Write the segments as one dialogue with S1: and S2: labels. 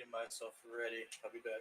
S1: Getting myself ready. I'll be back.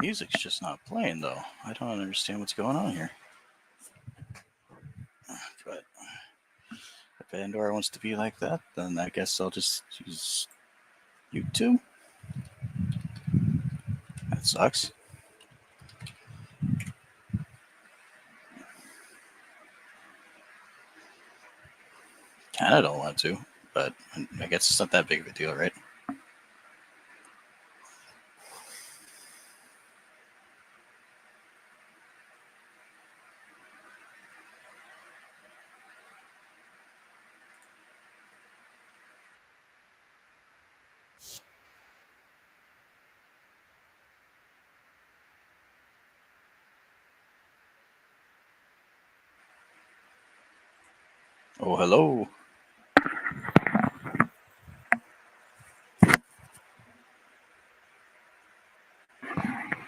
S1: Music's just not playing though. I don't understand what's going on here. But if Pandora wants to be like that, then I guess I'll just use YouTube. That sucks. Kinda don't want to, but I guess it's not that big of a deal, right? Oh, hello.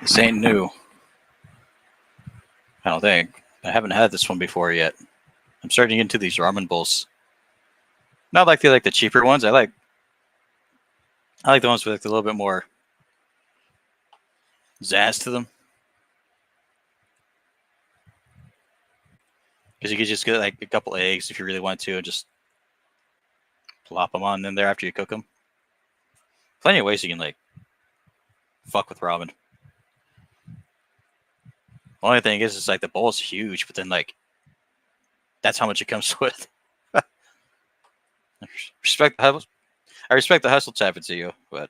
S1: This ain't new. I don't think. I haven't had this one before yet. I'm starting into these ramen bowls. Not like the cheaper ones. I like the ones with like a little bit more zazz to them. Because you could just get like a couple eggs if you really want to, and just plop them on in there after you cook them. Plenty of ways you can like fuck with ramen. The only thing is, it's like the bowl is huge, but then like that's how much it comes with. respect the hustle. I respect the hustle tapping to you, but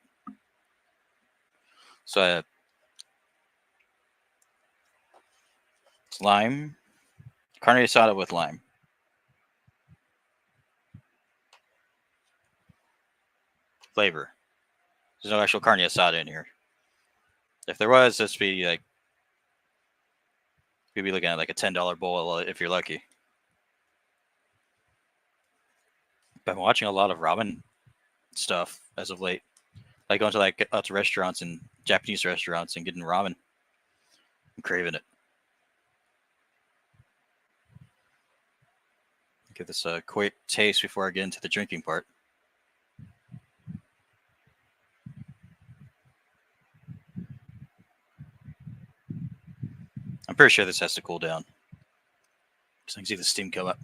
S1: so it's lime, carne asada with lime. Flavor. There's no actual carne asada in here. If there was, this would be like you'd be looking at like a $10 bowl if you're lucky. Been watching a lot of ramen stuff as of late, like going to like out to restaurants and Japanese restaurants and getting ramen. I'm craving it. Give this a quick taste before I get into the drinking part. I'm pretty sure this has to cool down, because I can see the steam come up.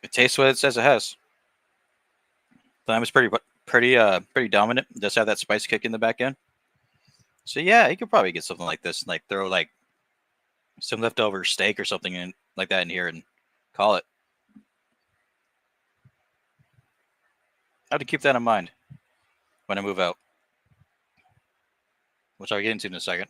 S1: It tastes what it says it has. Lime is pretty dominant. It does have that spice kick in the back end. So yeah, you could probably get something like this, and like throw like some leftover steak or something in like that in here and call it. I have to keep that in mind when I move out, which I'll get into in a second.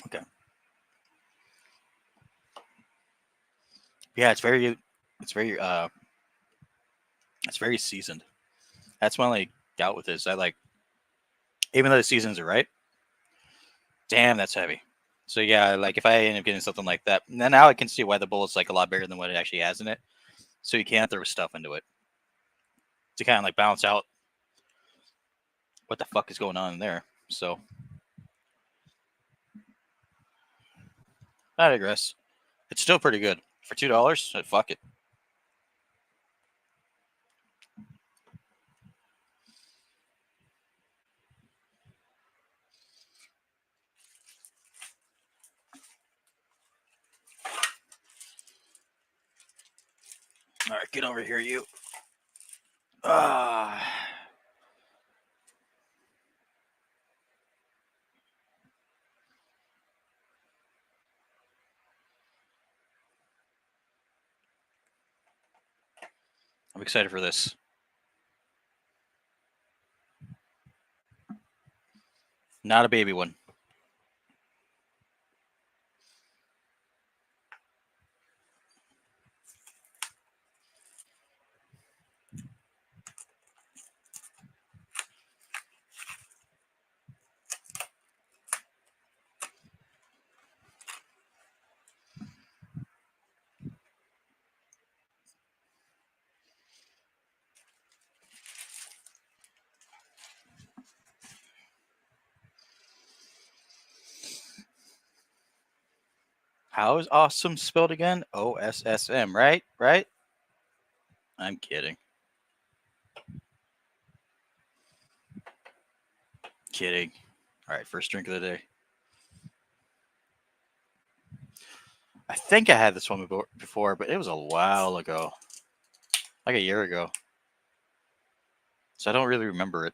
S1: Okay. Yeah, it's very it's very seasoned. That's my only doubt with this. I like, even though the seasons are right, damn, that's heavy. So yeah, like if I end up getting something like that, then now I can see why the bowl is like a lot bigger than what it actually has in it. so you can't throw stuff into it to kind of like balance out what the fuck is going on in there. So I digress. It's still pretty good for $2. Fuck it. All right, get over here, you. I'm excited for this. Not a baby one. How is awesome spelled again? OSSM, right? Right? I'm kidding. Kidding. All right, first drink of the day. I think I had this one before, but it was a while ago. Like a year ago. So I don't really remember it.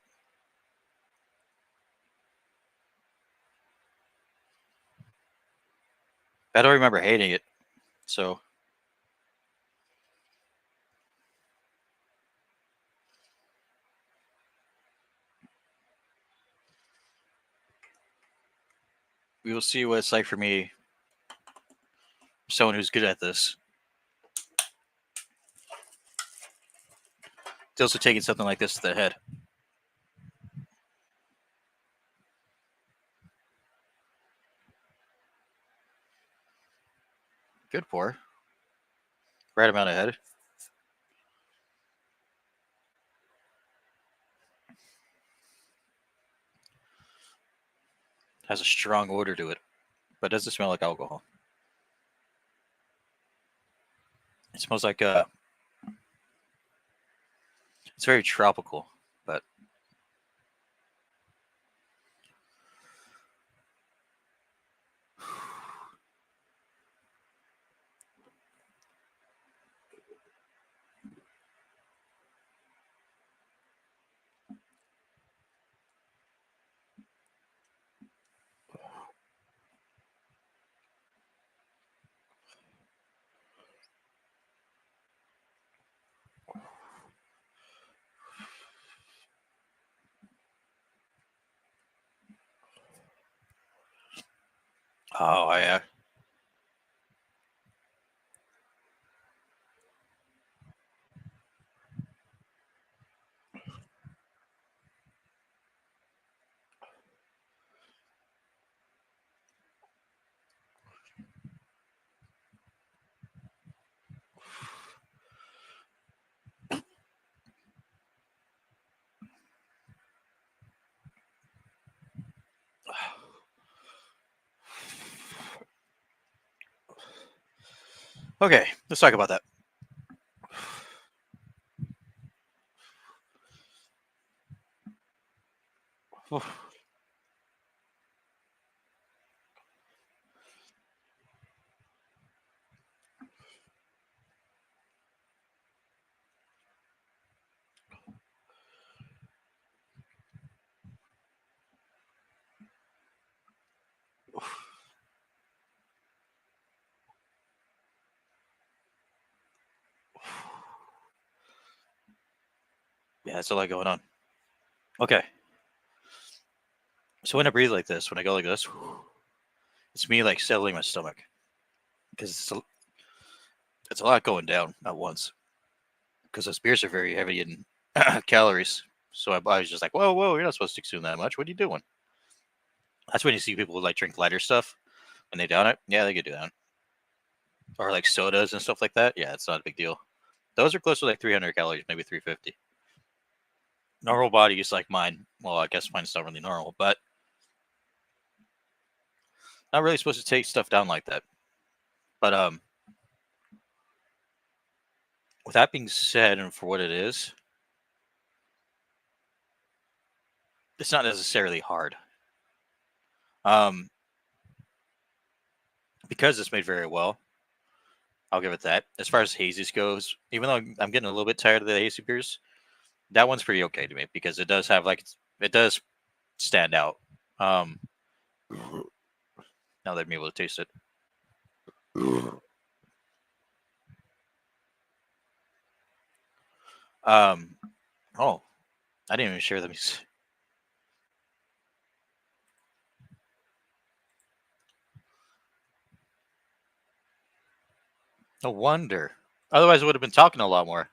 S1: I don't remember hating it. So we will see what it's like for me. Someone who's good at this. It's also taking something like this to the head. Good pour. Right amount of head. Has a strong odor to it, but doesn't smell like alcohol. It smells like it's very tropical, but oh yeah. Okay, let's talk about that. Yeah, that's a lot going on. Okay. So when I breathe like this, when I go like this, it's me like settling my stomach because it's a lot going down at once. Because those beers are very heavy in calories. So I was just like, whoa, whoa, you're not supposed to consume that much. What are you doing? That's when you see people who like drink lighter stuff when they down it. Yeah, they could do that. Or like sodas and stuff like that. Yeah, it's not a big deal. Those are close to like 300 calories, maybe 350. Normal body use like mine. Well, I guess mine's not really normal, but not really supposed to take stuff down like that. But with that being said, and for what it is, it's not necessarily hard. Um, because it's made very well, I'll give it that. As far as hazies goes, even though I'm getting a little bit tired of the hazy beers, that one's pretty okay to me because it does have like it does stand out. Um, now that I'm able to taste it. Oh, I didn't even share them. No wonder. Otherwise, I would have been talking a lot more.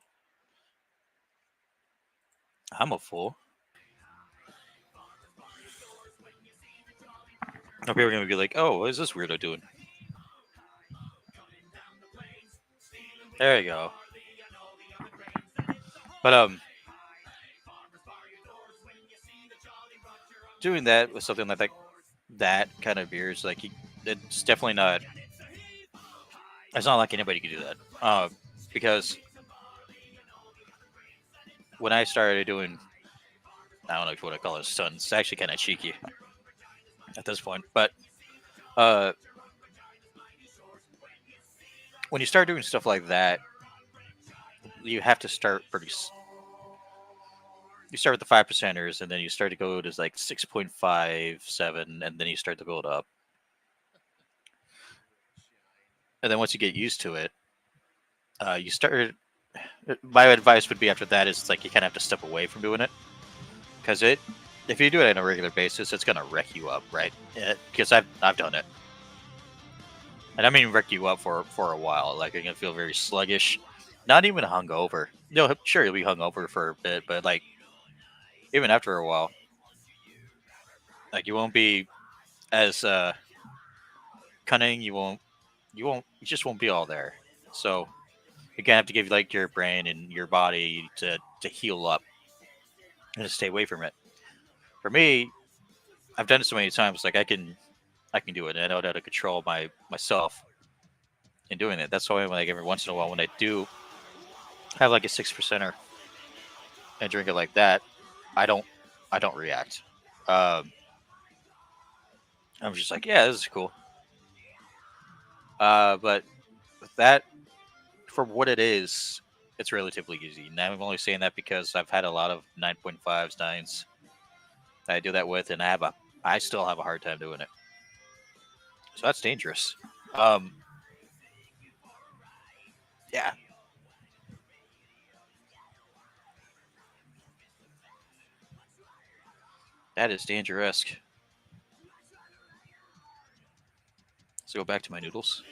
S1: I'm a fool. Now people are gonna be like, "Oh, what is this weirdo doing?" There you go. But doing that with something like that kind of beer is like it's definitely not. It's not like anybody can do that. Because when I started doing, I don't know if you want to call it stunts. It's actually kind of cheeky at this point. But uh, when you start doing stuff like that, you have to start pretty. You start with the 5%ers, and then you start to go to like 6.57, and then you start to build up. And then once you get used to it, you start. My advice would be after that is like you kind of have to step away from doing it because if you do it on a regular basis, it's gonna wreck you up, right? Because I've done it, and I mean wreck you up for a while. Like you're gonna feel very sluggish, not even hungover. No, sure you'll be hungover for a bit, but like even after a while, like you won't be as cunning. You just won't be all there. So you're gonna have to give like your brain and your body to heal up and to stay away from it. For me, I've done it so many times. Like I can do it. And I know how to control myself in doing it. That's why like every once in a while when I do have like a 6%er and drink it like that, I don't I don't react. Um, I'm just like, yeah, this is cool. But with that, for what it is, it's relatively easy. And I'm only saying that because I've had a lot of 9.5s, nines that I do that with, and I still have a hard time doing it. So that's dangerous. Um, yeah, that is dangerous. So go back to my noodles.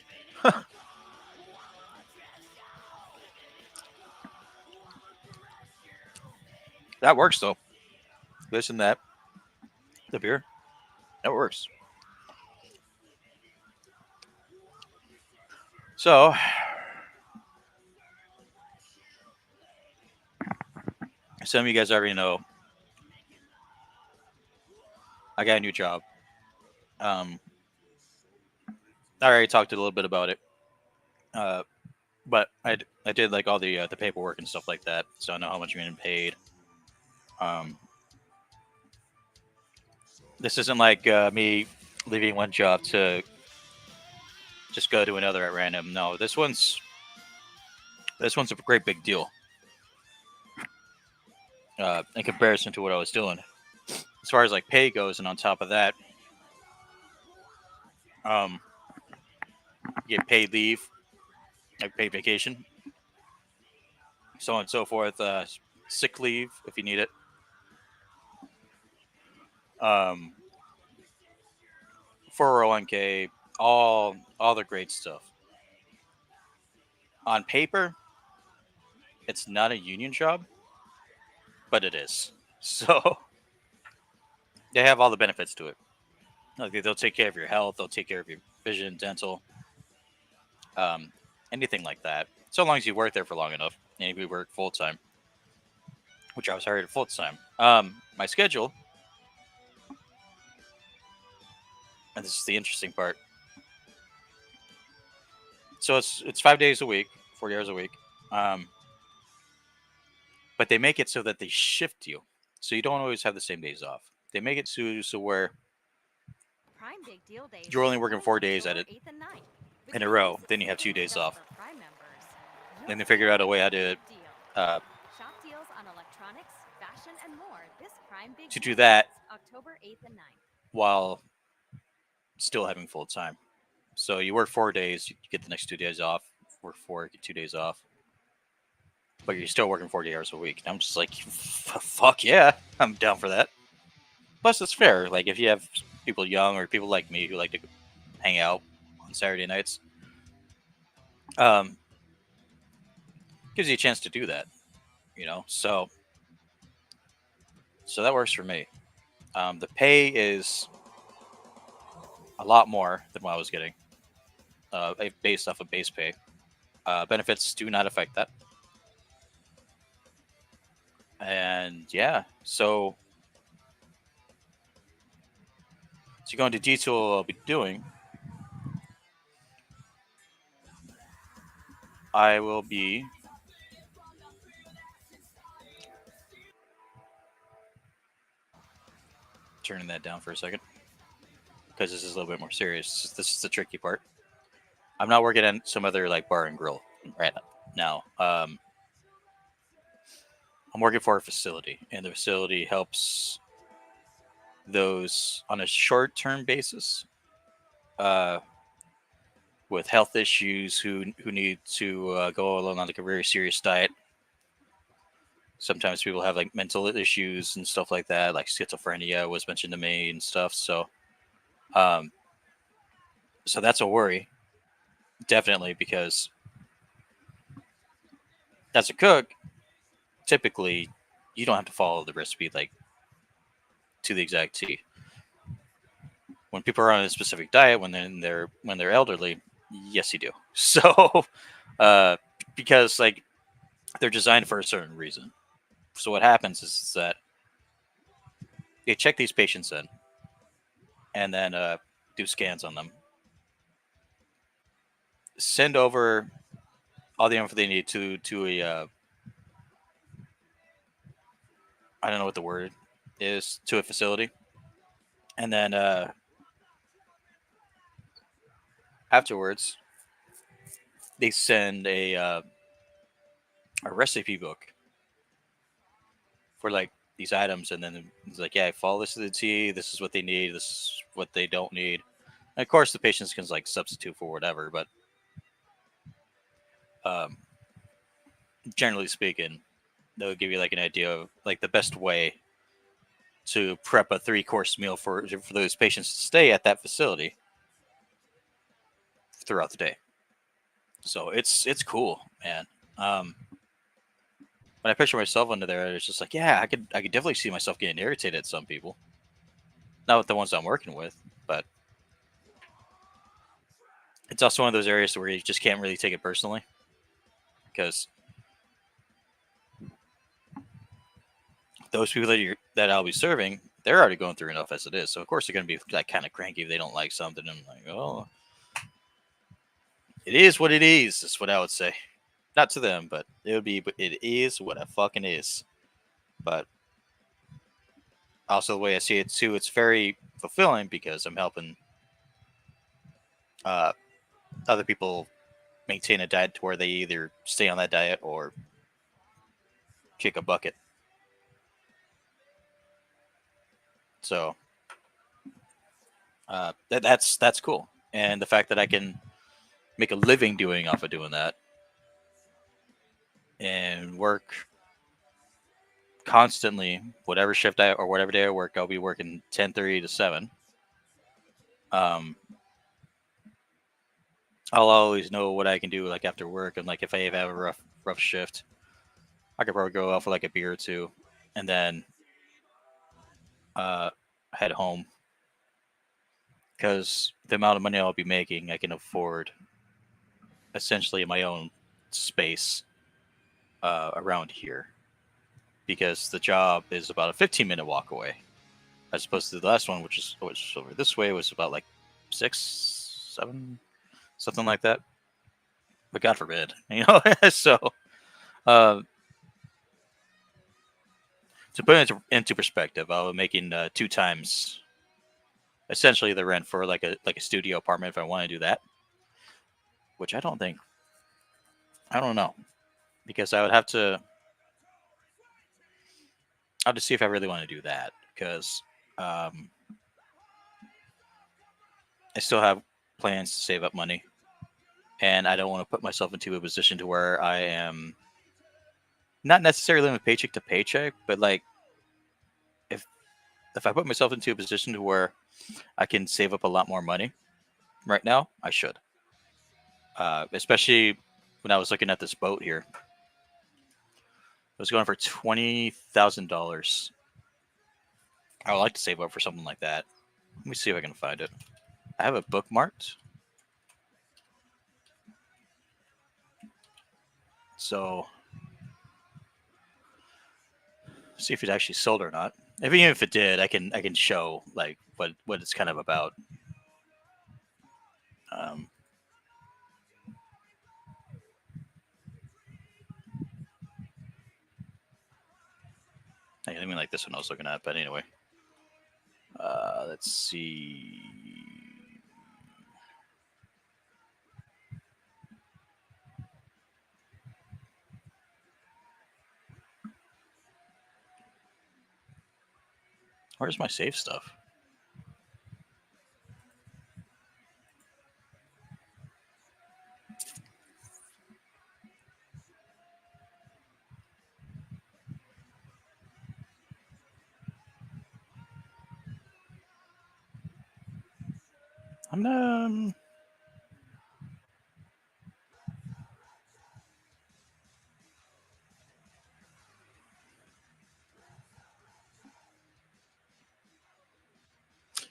S1: That works though. This and that, the beer, that works. So some of you guys already know I got a new job. Um, I already talked a little bit about it, uh, but I did like all the paperwork and stuff like that, so I know how much you're getting paid. Um, this isn't like me leaving one job to just go to another at random. No, this one's a great big deal in comparison to what I was doing. As far as like pay goes, and on top of that, um, you get paid leave, like paid vacation, so on and so forth. Sick leave if you need it. Um, 401k, all the great stuff. On paper, it's not a union job, but it is. So they have all the benefits to it. Like they'll take care of your health, they'll take care of your vision, dental, um, anything like that. So long as you work there for long enough and we work full time, which I was hired at full time. My schedule, and this is the interesting part. So it's 5 days a week, 40 hours a week. Um, but they make it so that they shift you, so you don't always have the same days off. They make it so where
S2: Prime Big Deal Days
S1: you're only
S2: are
S1: working
S2: coming
S1: 4 days at
S2: October
S1: it
S2: 8th and 9th. With
S1: in a row.
S2: savings
S1: Then you have 2 days
S2: significantly
S1: off.
S2: for Prime members.
S1: Then
S2: You're
S1: they figure out a way how
S2: Prime
S1: to
S2: Big Deal.
S1: uh,
S2: Shop deals on electronics, fashion, and more this Prime Big
S1: to
S2: Deal
S1: do that
S2: Days, October 8th and 9th.
S1: while still having full time. So you work 4 days, you get the next 2 days off. Work four, get 2 days off, but you're still working 40 hours a week. And I'm just like, fuck yeah, I'm down for that. Plus, it's fair. Like if you have people young or people like me who like to hang out on Saturday nights, um, gives you a chance to do that. So that works for me. The pay is a lot more than what I was getting, based off of base pay. Benefits do not affect that, and yeah. To go into detail, what I'll be doing, I will be turning that down for a second because this is a little bit more serious. This is the tricky part. I'm not working at some other like bar and grill right now. I'm working for a facility, and the facility helps those on a short-term basis uh, with health issues who need to go along on like a very serious diet. Sometimes people have like mental issues and stuff like that, like schizophrenia was mentioned to me and stuff. Um, so that's a worry, definitely, because as a cook, typically you don't have to follow the recipe like to the exact T. When people are on a specific diet, when they're elderly, yes, you do. So, uh, because like they're designed for a certain reason. So what happens is that they check these patients in, and then do scans on them, send over all the info they need to a I don't know what the word is, to a facility, and then afterwards they send a recipe book for like these items, and then it's like, yeah, follow this to the T. This is what they need. This is what they don't need. And of course, the patients can like substitute for whatever, but um, generally speaking, they'll give you like an idea of like the best way to prep a 3-course meal for those patients to stay at that facility throughout the day. So it's cool, man. Um, when I picture myself under there, it's just like, yeah, I could definitely see myself getting irritated at some people. Not with the ones I'm working with, but it's also one of those areas where you just can't really take it personally because those people that I'll be serving, they're already going through enough as it is. So of course they're going to be like kind of cranky if they don't like something. I'm like, oh, it is what it is. Is what I would say. Not to them, but it would be. But it is what it fucking is. But also the way I see it too, it's very fulfilling because I'm helping uh, other people maintain a diet to where they either stay on that diet or kick a bucket. So that's cool, and the fact that I can make a living doing off of doing that and work constantly, whatever shift I or whatever day I work, I'll be working 10:30 to 7. Um, I'll always know what I can do like after work, and like if I have a rough shift, I could probably go out for like a beer or two, and then uh, head home because the amount of money I'll be making, I can afford essentially my own space around here because the job is about a 15-minute walk away, as opposed to the last one, which over this way, was about like 6, 7, something like that. But God forbid, So, uh, to put it into perspective, I was making 2 times essentially the rent for like a studio apartment if I want to do that, which I don't know, because I would have to see if I really want to do that, because um, I still have plans to save up money, and I don't want to put myself into a position to where I am not necessarily living paycheck to paycheck, but like if I put myself into a position to where I can save up a lot more money right now, I should. Especially when I was looking at this boat here, it was going for $20,000. I would like to save up for something like that. Let me see if I can find it. I have it bookmarked. So, see if it actually sold or not. Even if it did, I can show like what it's kind of about. Um, I mean, like this one I was looking at, but anyway. Let's see. Where's my save stuff? I'm not.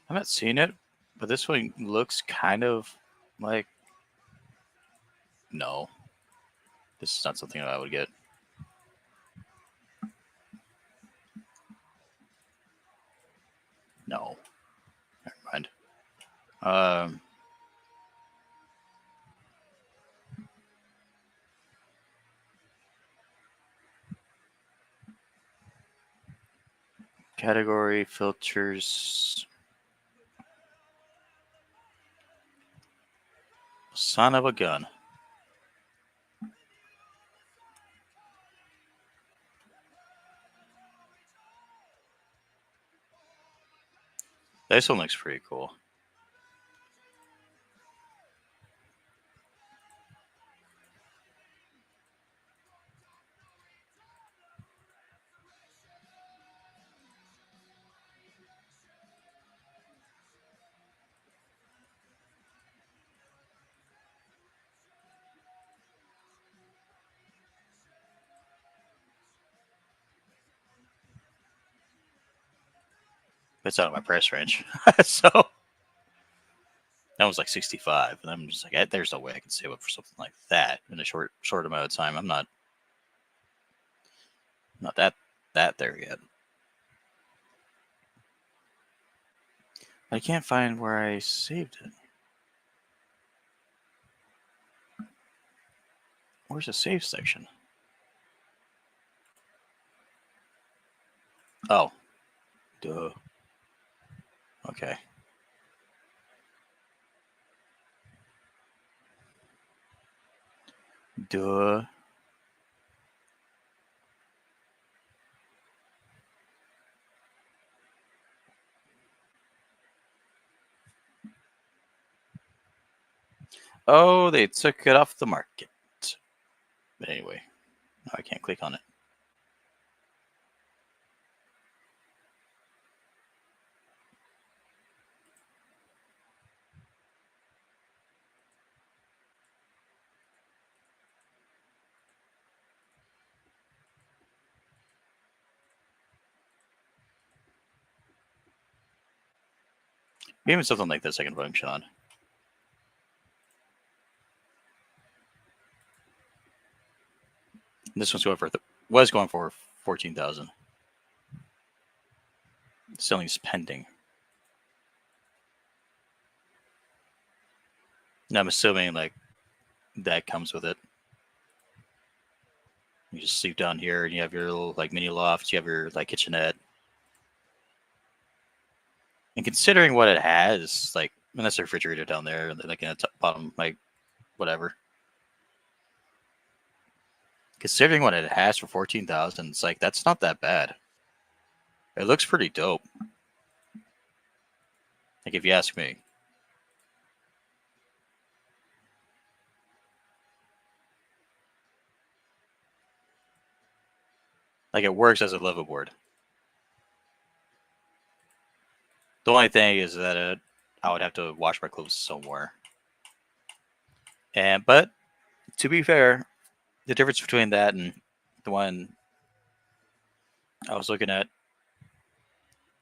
S1: I'm not seeing it, but this one looks kind of like. No, this is not something that I would get. No, never mind. Um, Category filters. Son of a gun. This one looks pretty cool. It's out of my price range. So that was like 65, and I'm just like, there's no way I can save up for something like that in a short amount of time. I'm not that there yet. I can't find where I saved it. Where's the save section? Oh, duh. Okay. Duh. Oh, they took it off the market. But anyway, no, I can't click on it. Even something like this I can function on. This one's going for was going for 14,000. Selling's pending. And I'm assuming like that comes with it. You just sleep down here, and you have your little like mini loft. You have your like kitchenette. And considering what it has, like, and that's a refrigerator down there, and then like in the bottom, like whatever. Considering what it has for 14,000, it's like that's not that bad. It looks pretty dope. Like if you ask me. Like it works as a liveaboard. The only thing is that I would have to wash my clothes somewhere. But to be fair, the difference between that and the one I was looking at,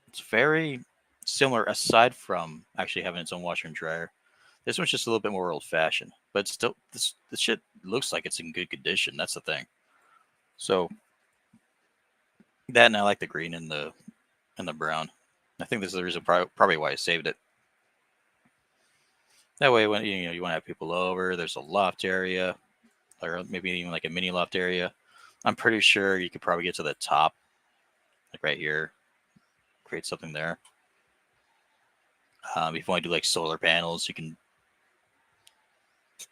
S1: it's very similar aside from actually having its own washer and dryer. This one's just a little bit more old fashioned, but still, this shit looks like it's in good condition. That's the thing. So that, and I like the green and the brown. I think this is the reason probably why I saved it. That way, when you want to have people over, there's a loft area, or maybe even like a mini loft area. I'm pretty sure you could probably get to the top, like right here, create something there. If you want to do like solar panels, you can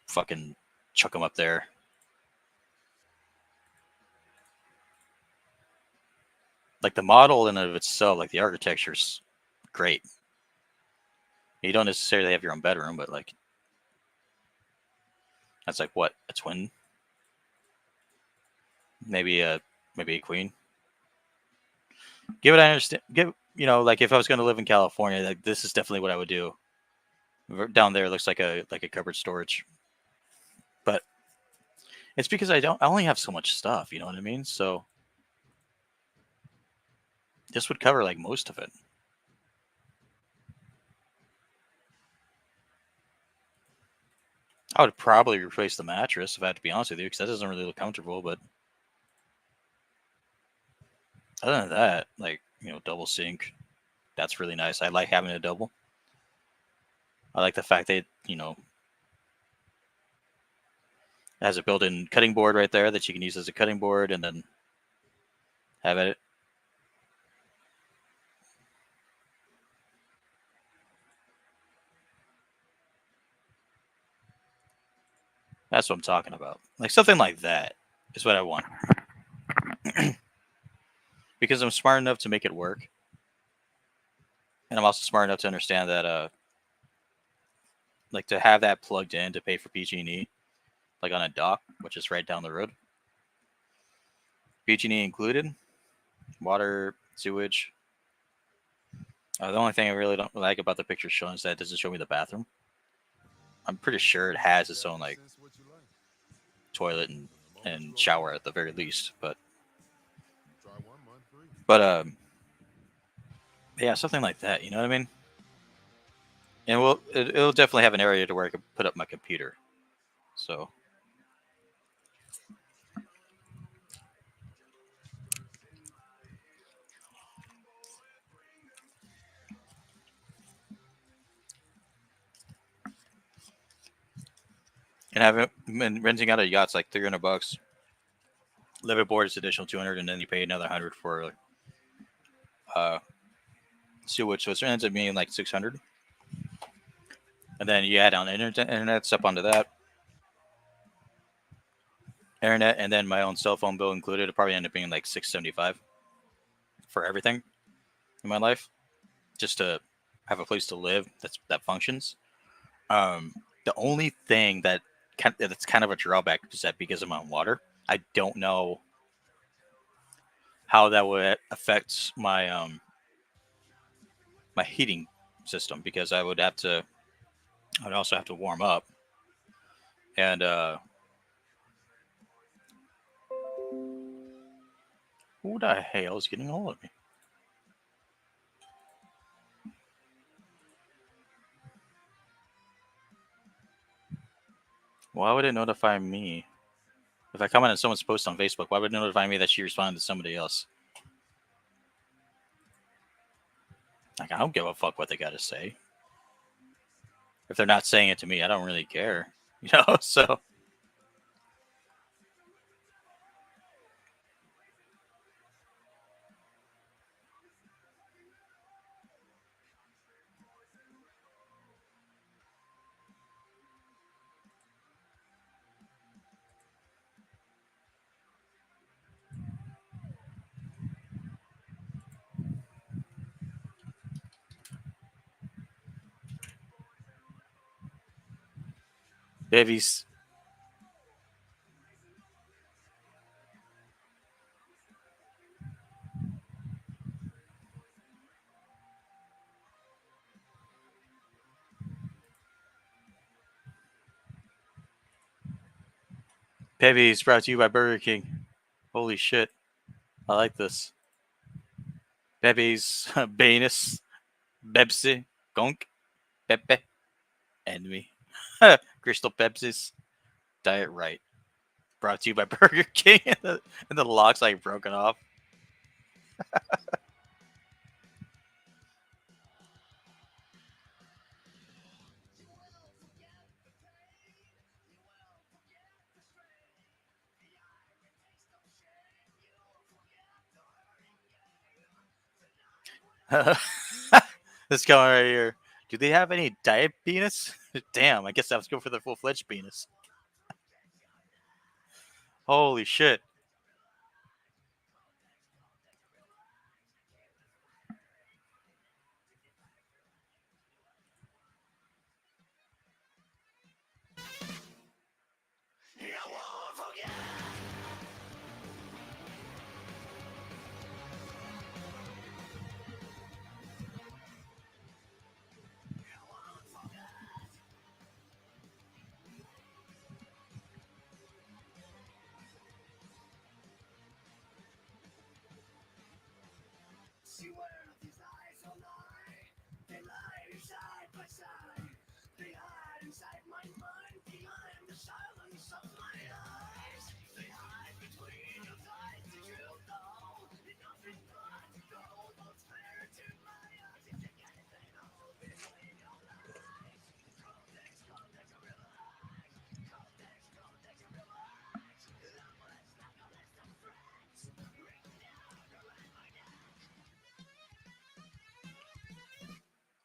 S1: fucking chuck them up there. Like the model in and of itself, like the architecture's great. You don't necessarily have your own bedroom, but like that's like what, a twin, maybe a queen. Give it, I understand. Give like if I was going to live in California, like this is definitely what I would do. Down there looks like a cupboard storage, but it's because I only have so much stuff. You know what I mean? So this would cover like most of it. I would probably replace the mattress if I had to be honest with you, because that doesn't really look comfortable. But other than that, like double sink, that's really nice. I like having a double. I like the fact that it has a built-in cutting board right there that you can use as a cutting board, and then have it. That's what I'm talking about. Like something like that is what I want. Because I'm smart enough to make it work. And I'm also smart enough to understand that like to have that plugged in to pay for PG&E, like on a dock, which is right down the road. PG&E included, water, sewage. The only thing I really don't like about the picture shown is that it doesn't show me the bathroom. I'm pretty sure it has its own like toilet and shower at the very least, but yeah, something like that. You know what I mean? And it'll definitely have an area to where I can put up my computer. So and having been renting out a yacht's like $300. Liveaboard is additional 200, and then you pay another 100 for uh sewage, so it ends up being like 600. And then you add on internet stuff onto that. Internet and then my own cell phone bill included. It'll probably end up being like 675 for everything in my life, just to have a place to live that functions. The only thing that's kind of a drawback is that because I'm on water, I don't know how that would affect my heating system, because I'd also have to warm up, and who the hell is getting a hold of me? Why would it notify me? If I comment on someone's post on Facebook, why would it notify me that she responded to somebody else? Like, I don't give a fuck what they got to say. If they're not saying it to me, I don't really care. You know, so. Babies. Babies brought to you by Burger King. Holy shit. I like this. Babies, Banus, Bebsi, Gonk, Pepe, Enemy. Crystal Pepsis. Diet Right. Brought to you by Burger King. And the lock's like broken off. This guy right here. Do they have any diet penis? Damn, I guess I was going for the full fledged penis. Holy shit.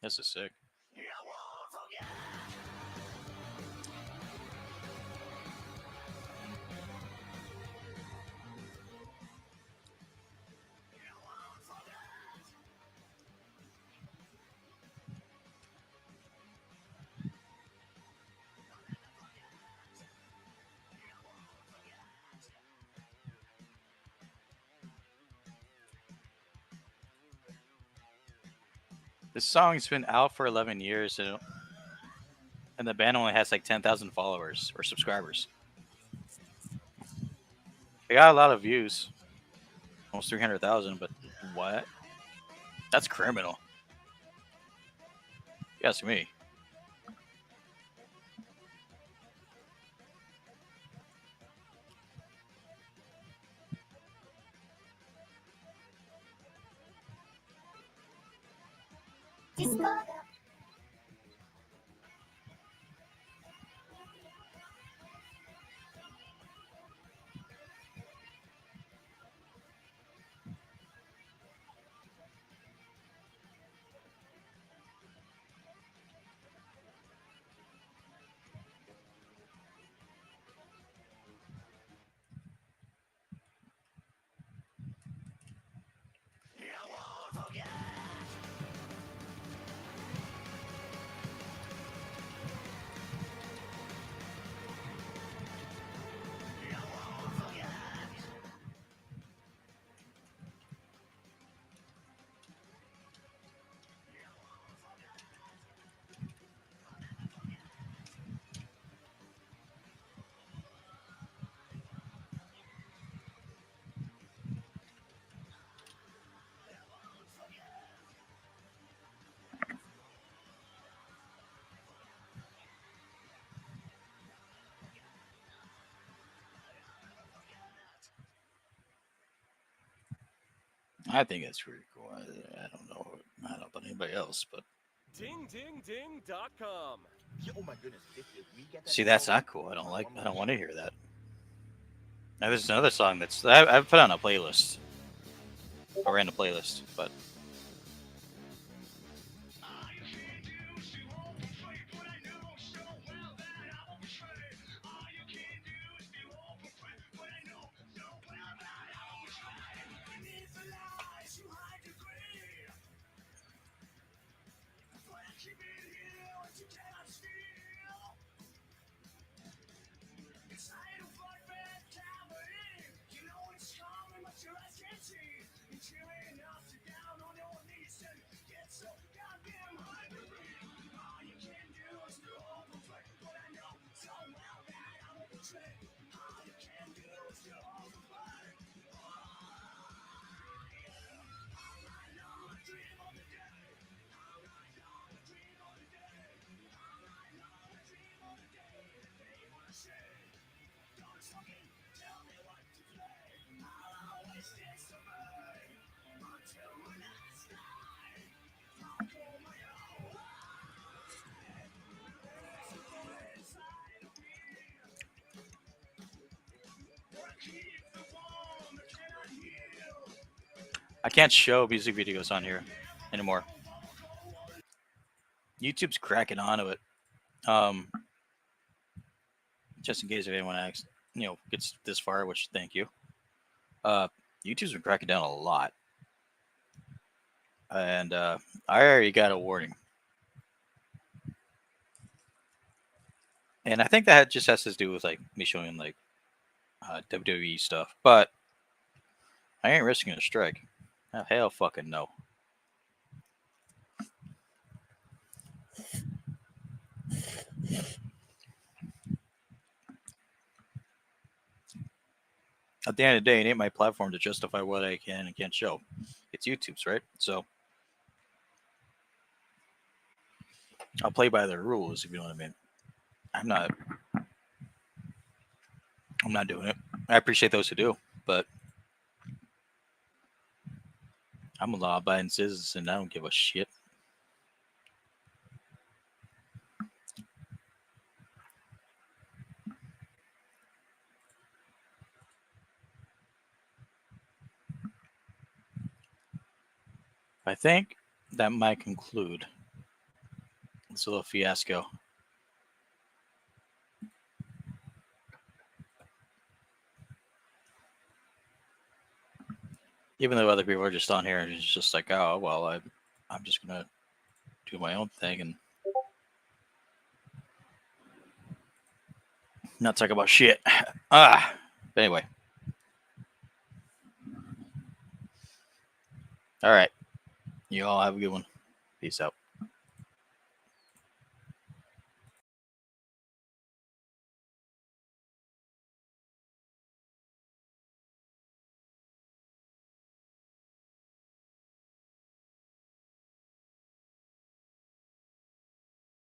S1: This is sick. This song's been out for 11 years, and the band only has like 10,000 followers or subscribers. They got a lot of views, almost 300,000, but what? That's criminal. You ask me. I think it's pretty cool. I don't know. I don't know about anybody else, but
S3: DingDingDing.com.
S4: Yeah, oh my goodness. Did we get that
S1: see, that's
S4: email
S1: not cool. I don't
S4: on
S1: like.
S4: one
S1: I don't
S4: more
S1: want to
S4: shit?
S1: hear that. Now there's another song that's I've put on a playlist. I ran a playlist, but I can't show music videos on here anymore. YouTube's cracking onto it. Just in case if anyone asks, gets this far, which thank you. YouTube's been cracking down a lot, and I already got a warning. And I think that just has to do with like me showing like WWE stuff, but I ain't risking a strike. Hell fucking no. At the end of the day, it ain't my platform to justify what I can and can't show. It's YouTube's, right? So I'll play by their rules, if you know what I mean. I'm not doing it. I appreciate those who do, but I'm a law-abiding citizen. I don't give a shit. I think that might conclude this little fiasco. Even though other people are just on here and it's just like, oh well, I'm just gonna do my own thing and not talk about shit. But anyway. All right. You all have a good one. Peace out.